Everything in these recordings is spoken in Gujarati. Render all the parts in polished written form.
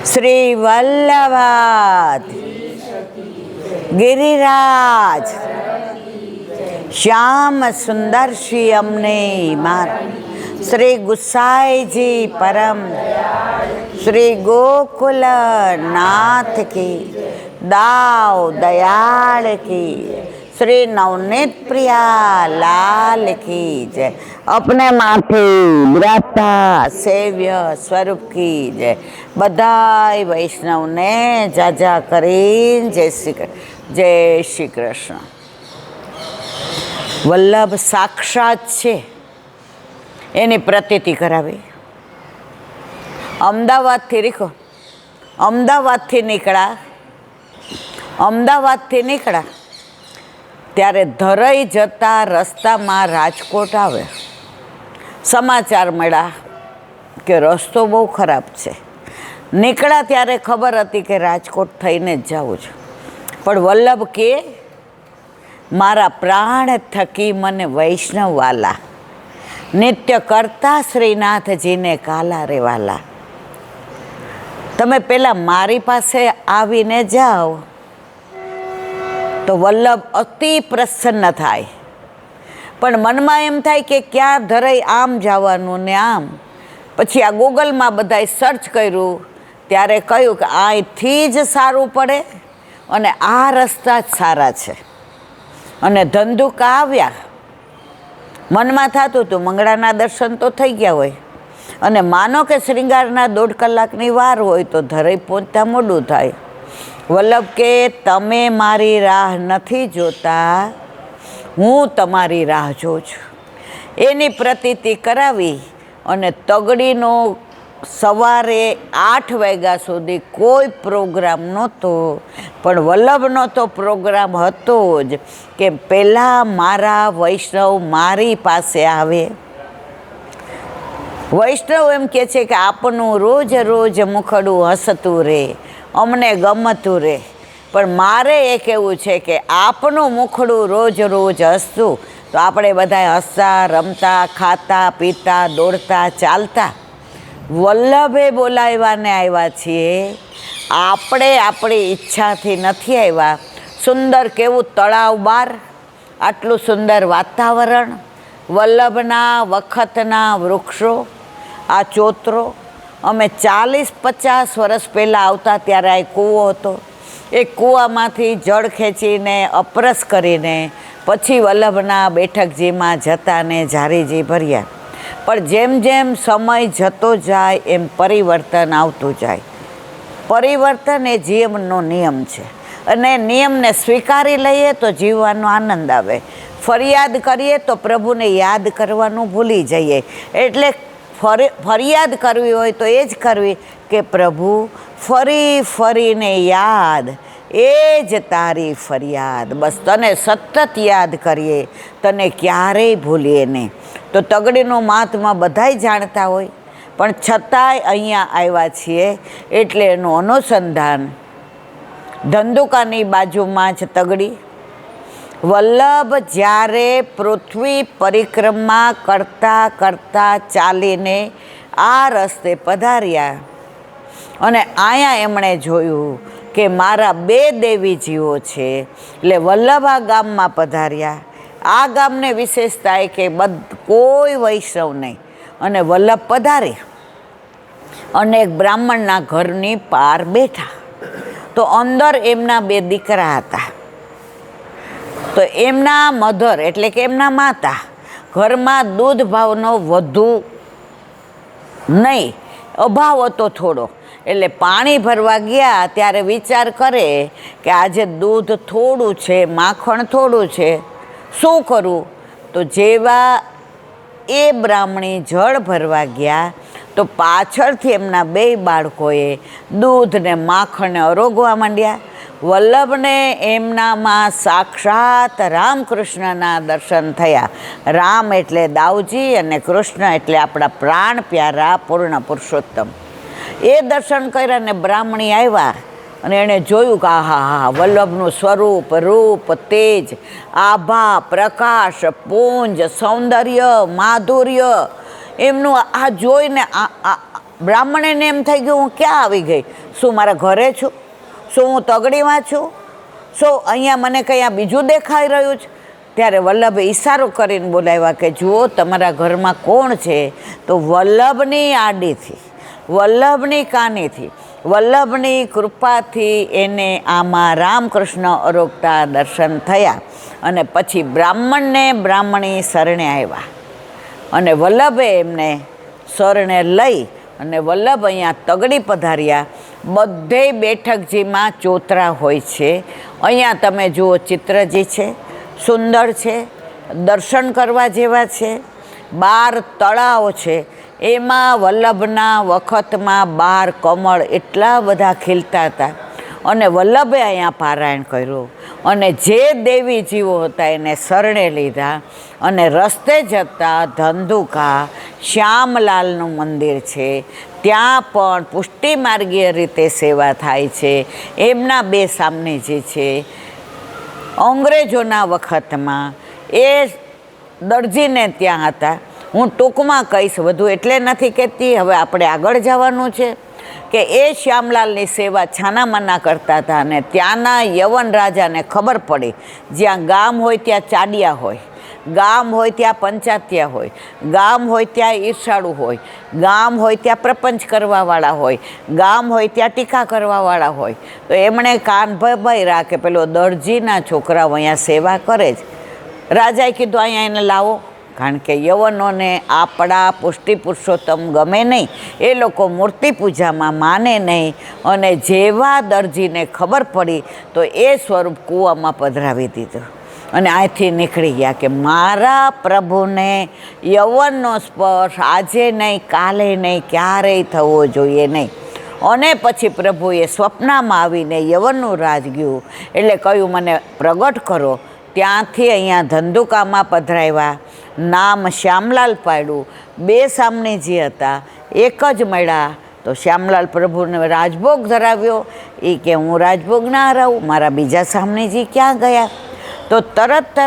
શ્રી વલ્લભાદ ગિરિરાજ શ્યામ સુંદર શ્રી અમને માત શ્રી ગુસાઈજી પરમ શ્રી ગોકુલ નાથ કી દાવ દયાળ કી શ્રી નવનીત પ્રિયા લાલ કી જય अपने माथे विराजता सेव्य स्वरूप की जय बधाई वैष्णव ने जाजा करीन जय श्री कृष्ण। वल्लभ साक्षात छे एनी प्रतीति करावी। अमदावादथी રીખો अमदावादथी નીકળ્યા ત્યારે ધરઈ જતા રસ્તામાં રાજકોટ આવે। સમાચાર મળ્યા કે રસ્તો બહુ ખરાબ છે। નીકળ્યા ત્યારે ખબર હતી કે રાજકોટ થઈને જ જવું છે, પણ વલ્લભ કે મારા પ્રાણ થકી મને વૈષ્ણવવાલા નિત્ય કરતા શ્રીનાથજીને કાલા રેવાલા, તમે પહેલાં મારી પાસે આવીને જાઓ તો વલ્લભ અતિ પ્રસન્ન થાય। પણ મનમાં એમ થાય કે ક્યાં ધરાઈ આમ જવાનું ને આમ। પછી આ ગૂગલમાં બધાએ સર્ચ કર્યું ત્યારે કહ્યું કે અહીંથી જ સારું પડે અને આ રસ્તા જ સારા છે। અને ધંધુકા આવ્યા, મનમાં થતું હતું મંગળાના દર્શન તો થઈ ગયા હોય અને માનો કે શ્રીંગારના 1.5 કલાકની વાર હોય તો ધરાઈ પહોંચતા મોડું થાય। વલ્લભ કે તમે મારી રાહ નથી જોતા, હું તમારી રાહ જોઉં છું। એની પ્રતીતિ કરાવી અને તગડીનો સવારે 8 વાગ્યા સુધી કોઈ પ્રોગ્રામ નહોતો, પણ વલ્લભનો તો પ્રોગ્રામ હતો જ કે પહેલાં મારા વૈષ્ણવ મારી પાસે આવે। વૈષ્ણવ એમ કહે છે કે આપનું રોજ રોજ મુખડું હસતું રહે, અમને ગમતું રહે, પણ મારે એ કહેવું છે કે આપનું મુખડું રોજ રોજ હસતું તો આપણે બધા હસતા રમતા ખાતા પીતા દોડતા ચાલતા। વલ્લભે બોલાવવાને આવ્યા છીએ, આપણે આપણી ઈચ્છાથી નથી આવ્યા। સુંદર કેવું તળાવ બહાર, આટલું સુંદર વાતાવરણ, વલ્લભના વખતના વૃક્ષો, આ ચોતરો। અમે 40-50 વર્ષ પહેલાં આવતા ત્યારે આ કૂવો હતો, એ કૂવામાંથી જળ ખેંચીને અપરસ કરીને પછી વલ્લભના બેઠકજીમાં જતા ને ઝારીજી ભર્યા। પણ જેમ જેમ સમય જતો જાય એમ પરિવર્તન આવતું જાય। પરિવર્તન એ જીવનનો નિયમ છે અને નિયમને સ્વીકારી લઈએ તો જીવવાનો આનંદ આવે। ફરિયાદ કરીએ તો પ્રભુને યાદ કરવાનું ભૂલી જઈએ। એટલે ફરિયાદ કરવી હોય તો એ જ કરવી કે પ્રભુ ફરી ફરીને યાદ, એ જ તારી ફરિયાદ, બસ તને સતત યાદ કરીએ, તને ક્યારેય ભૂલીએ નહીં। તો તગડીનું મહાત્મા બધાય જાણતા હોય, પણ છતાંય અહીંયા આવ્યા છીએ એટલે એનું અનુસંધાન ધંધુકાની બાજુમાં જ તગડી। વલ્લભ જ્યારે પૃથ્વી પરિક્રમા કરતા કરતા ચાલીને આ રસ્તે પધાર્યા અને અહીંયા એમણે જોયું કે મારા 2 દેવીજીઓ છે, એટલે વલ્લભ આ ગામમાં પધાર્યા। આ ગામને વિશેષતા એ કે કોઈ વૈષ્ણવ નહીં અને વલ્લભ પધારે અને એક બ્રાહ્મણના ઘરની પાર બેઠા, તો અંદર એમના 2 દીકરા હતા। તો એમના મધર એટલે કે એમના માતા ઘરમાં દૂધ ભાવનો વધુ નહીં, અભાવ હતો થોડો, એટલે પાણી ભરવા ગયા ત્યારે વિચાર કરે કે આજે દૂધ થોડું છે, માખણ થોડું છે, શું કરું? તો જેવા એ બ્રાહ્મણી જળ ભરવા ગયા તો પાછળથી એમના 2 બાળકોએ દૂધ ને માખણને અરોગવા માંડ્યા। વલ્લભને એમનામાં સાક્ષાત રામકૃષ્ણના દર્શન થયા। રામ એટલે દાઉજી અને કૃષ્ણ એટલે આપણા પ્રાણ પ્યારા પૂર્ણ પુરુષોત્તમ। એ દર્શન કર્યા ને બ્રાહ્મણી આવ્યા અને એણે જોયું કે હા વલ્લભનું સ્વરૂપ, રૂપ, તેજ, આભા, પ્રકાશ, પુંજ, સૌંદર્ય, માધુર્ય, એમનું આ જોઈને બ્રાહ્મણને એમ થઈ ગયું હું ક્યાં આવી ગઈ, શું મારા ઘરે છું, શું હું તગડીમાં છું, શું અહીંયા મને કંઈ આ બીજું દેખાઈ રહ્યું છે? ત્યારે વલ્લભે ઈશારો કરીને બોલાવ્યા કે જુઓ તમારા ઘરમાં કોણ છે? તો વલ્લભની આડીથી, વલ્લભની કાનીથી, વલ્લભની કૃપાથી એને આમાં રામકૃષ્ણ અરોગતા દર્શન થયા. અને પછી બ્રાહ્મણને બ્રાહ્મણી શરણે આવ્યા અને વલ્લભે એમને શરણે લઈ અને વલ્લભ અહીંયા તગડી પધાર્યા. બધે બેઠકજીમાં ચોતરા હોય છે. અહીંયા તમે જુઓ ચિત્રજી છે, સુંદર છે, દર્શન કરવા જેવા છે. 12 તળાવ છે, એમાં વલ્લભના વખતમાં 12 કમળ એટલા બધા ખીલતા હતા. અને વલ્લભે અહીંયા પારાયણ કર્યું અને જે દેવી જીવો હતા એને શરણે લીધા. અને રસ્તે જતાં ધંધુકા શ્યામલાલનું મંદિર છે, ત્યાં પણ પુષ્ટિમાર્ગીય રીતે સેવા થાય છે. એમના 2 સામનેજી છે. અંગ્રેજોના વખતમાં એ દરજીને ત્યાં હતા. હું ટૂંકમાં કહીશ, વધુ એટલે નથી કહેતી, હવે આપણે આગળ જવાનું છે કે એ શ્યામલાલની સેવા છાનામાના કરતા હતા. અને ત્યાંના યવન રાજાને ખબર પડી જ્યાં ગામ હોય ત્યાં ચાડિયા હોય, ગામ હોય ત્યાં પંચાતિયા હોય, ગામ હોય ત્યાં ઈર્ષાળુ હોય, ગામ હોય ત્યાં પ્રપંચ કરવાવાળા હોય, ગામ હોય ત્યાં ટીકા કરવાવાળા હોય. તો એમણે કાન ભર્યા કે પેલો દરજીના છોકરાઓ અહીંયા સેવા કરે છે. રાજાએ કીધું અહીંયા એને લાવો, કારણ કે યવનોને આપણા પુષ્ટિ પુરુષોત્તમ ગમે નહીં, એ લોકો મૂર્તિ પૂજામાં માને નહીં. અને જેવા દરજીને ખબર પડી તો એ સ્વરૂપ કૂવામાં પધરાવી દીધું અને અહીંથી નીકળી ગયા કે મારા પ્રભુને યવનનો સ્પર્શ આજે નહીં, કાલે નહીં, ક્યારેય થવો જોઈએ નહીં. અને પછી પ્રભુએ સ્વપ્નમાં આવીને યવનનું રાજ ગયું એટલે કહ્યું મને પ્રગટ કરો. ત્યાંથી અહીંયા ધંધુકામાં પધરાવ્યા. નામ શ્યામલાલ પાડ્યું. 2 સામનેજી હતા, એક જ મળ્યા. તો શ્યામલાલ પ્રભુને રાજભોગ ધરાવ્યો. એ કે હું રાજભોગ ના હરાવું, મારા બીજા સામનેજી ક્યાં ગયા? તો તરત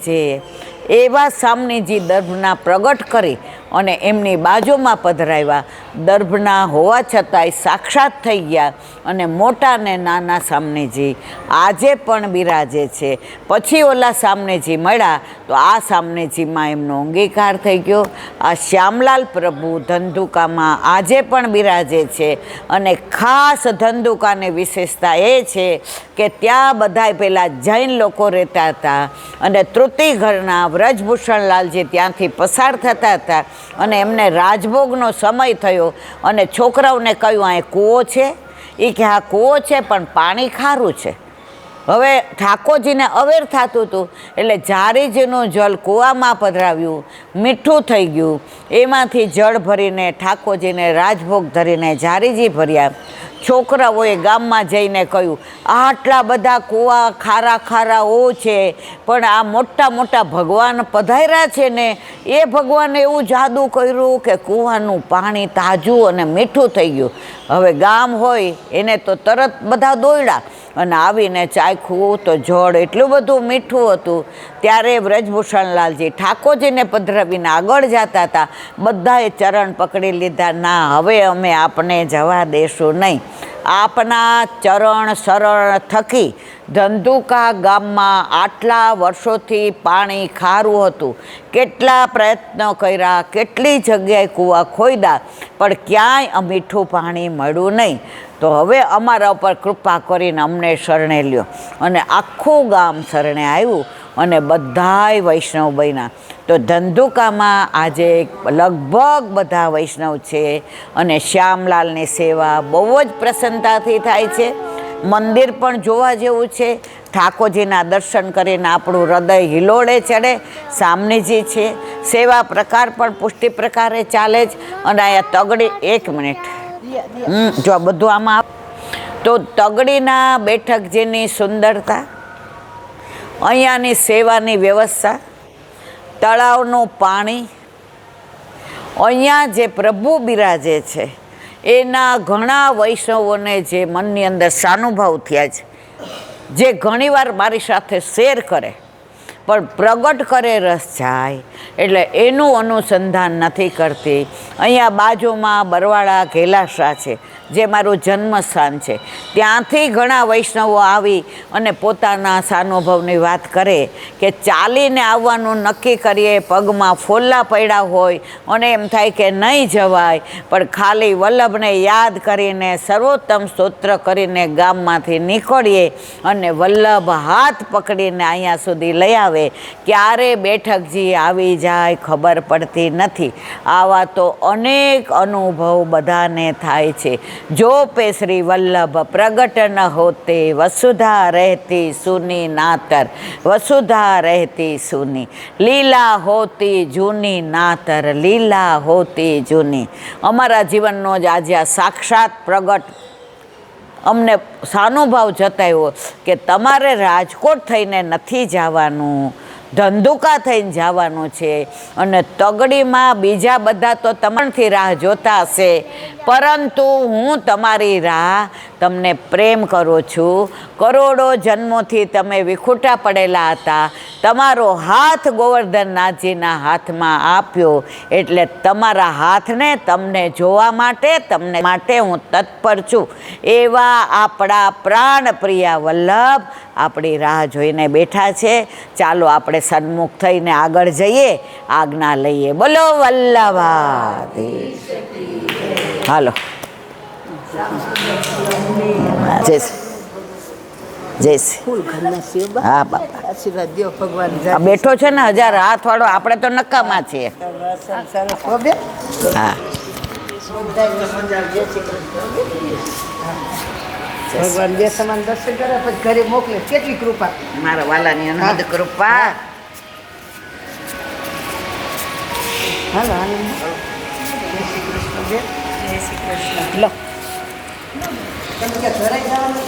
જે એવા સામનેજી દર્ભના પ્રગટ કરી અને એમની બાજુમાં પધરાવ્યા. દર્ભના હોવા છતાંય સાક્ષાત થઈ ગયા. અને મોટા ને નાના સામનેજી આજે પણ બિરાજે છે. પછી ઓલા સામનેજી મળ્યા તો આ સામનેજીમાં એમનો અંગીકાર થઈ ગયો. આ શ્યામલાલ પ્રભુ ધંધુકામાં આજે પણ બિરાજે છે. અને ખાસ ધંધુકાની વિશેષતા એ છે કે ત્યાં બધાય પહેલાં જૈન લોકો રહેતા હતા અને તૃતી ઘરના વ્રજભૂષણલાલજી ત્યાંથી પસાર થતા હતા. અને એમને રાજભોગનો સમય થયો અને છોકરાઓને કહ્યું આ કૂવો છે? એ કે હા કૂવો છે પણ પાણી ખારું છે. હવે ઠાકોરજીને અવેર થતું હતું એટલે ઝારીજીનું જળ કૂવામાં પધરાવ્યું, મીઠું થઈ ગયું. એમાંથી જળ ભરીને ઠાકોરજીને રાજભોગ ધરીને ઝારીજી ભર્યા. છોકરાઓએ ગામમાં જઈને કહ્યું આટલા બધા કૂવા ખારા ખારા છે પણ આ મોટા મોટા ભગવાન પધાર્યા છે ને એ ભગવાને એવું જાદુ કર્યું કે કૂવાનું પાણી તાજું અને મીઠું થઈ ગયું. હવે ગામ હોય એને તો તરત બધા દોડ્યા અને આવીને ચાખ્યું તો જળ એટલું બધું મીઠું હતું. ત્યારે વ્રજભૂષણલાલજી ઠાકોરજીને પધરાવીને આગળ જતા હતા. બધાએ ચરણ પકડી લીધા, ના હવે અમે આપને જવા દેશું નહીં. આપના ચરણ શરણ થકી ધંધુકા ગામમાં આટલા વર્ષોથી પાણી ખારું હતું. કેટલા પ્રયત્નો કર્યા, કેટલી જગ્યાએ કૂવા ખોદ્યા પણ ક્યાંય મીઠું પાણી મળ્યું નહીં. તો હવે અમારા ઉપર કૃપા કરીને અમને શરણે લ્યો. અને આખું ગામ શરણે આવ્યું અને બધાય વૈષ્ણવ બન્યા. તો ધંધુકામાં આજે લગભગ બધા વૈષ્ણવ છે અને શ્યામલાલની સેવા બહુ જ પ્રસન્નતાથી થાય છે. મંદિર પણ જોવા જેવું છે. ઠાકોરજીના દર્શન કરીને આપણું હૃદય હિલોળે ચડે. સામનેજી છે, સેવા પ્રકાર પણ પુષ્ટિ પ્રકારે ચાલે જ. અને અહીંયા તગડી, 1 મિનિટ, જો બધું આમાં તો તગડીના બેઠકજીની સુંદરતા, અહીંયાની સેવાની વ્યવસ્થા, તળાવનું પાણી, અહીંયા જે પ્રભુ બિરાજે છે એના ઘણા વૈષ્ણવોને જે મનની અંદર સાનુભાવ થયા છે, જે ઘણીવાર મારી સાથે શેર કરે પણ પ્રગટ કરે રસ જાય એટલે એનું અનુસંધાન નથી કરતી. અહીંયા બાજુમાં બરવાળા ઘેલાશા છે, જે મારું જન્મસ્થાન છે. ત્યાંથી ઘણા વૈષ્ણવો આવી અને પોતાના સાનુભવની વાત કરે કે ચાલીને આવવાનું નક્કી કરીએ, પગમાં ફોલ્લા પડ્યા હોય અને એમ થાય કે નહીં જવાય, પણ ખાલી વલ્લભને યાદ કરીને સર્વોત્તમ સ્તોત્ર કરીને ગામમાંથી નીકળીએ અને વલ્લભ હાથ પકડીને અહીંયા સુધી લઈ આવે. ક્યારે બેઠકજી આવી જાય ખબર પડતી નથી. આવા તો અનેક અનુભવ બધાને થાય છે. જો પે શ્રી વલ્લભ પ્રગટ ન હોતે, વસુધા રહેતી સુની નાતર, વસુધા રહેતી સુની, લીલા હોતી જૂની નાતર, લીલા હોતી જૂની. અમારા જીવનનો જ આજે આ સાક્ષાત પ્રગટ અમને સાનુભાવ જતાવ્યો કે તમારે રાજકોટ થઈને નથી જવાનું, ધંધુકા થઈને જવાનું છે. અને તગડીમાં બીજા બધા તો તમારથી રાહ જોતા હશે, પરંતુ હું તમારી રાહ તમને પ્રેમ કરું છું. કરોડો જન્મોથી તમે વિખૂટા પડેલા હતા, તમારો હાથ ગોવર્ધનનાથજીના હાથમાં આપ્યો, એટલે તમારા હાથને તમને જોવા માટે, તમને માટે હું તત્પર છું. એવા આપણા પ્રાણપ્રિય વલ્લભ આપણી રાહ જોઈને બેઠા છે. ચાલો આપણે સન્મુખ થઈને આગળ જઈએ, આજ્ઞા લઈએ. બોલો વલ્લભાધીશ. હાલો. જય શ્રી. હા બાપા, આશીર્વાદ દો ભગવાન. આ બેઠો છે ને 1000 હાથ વાળો, આપણે તો નકામા છીએ. હા, ભગવાન બે સમાન દર્શન કરે પછી ઘરે મોકલે. કેટલી કૃપા મારા વાલાની અનહદ કૃપા. હાલો આનંદ. જય શ્રી કૃષ્ણ બેન. જય શ્રી કૃષ્ણ. લો તમે ક્યાં ધરાઈ જવાનું?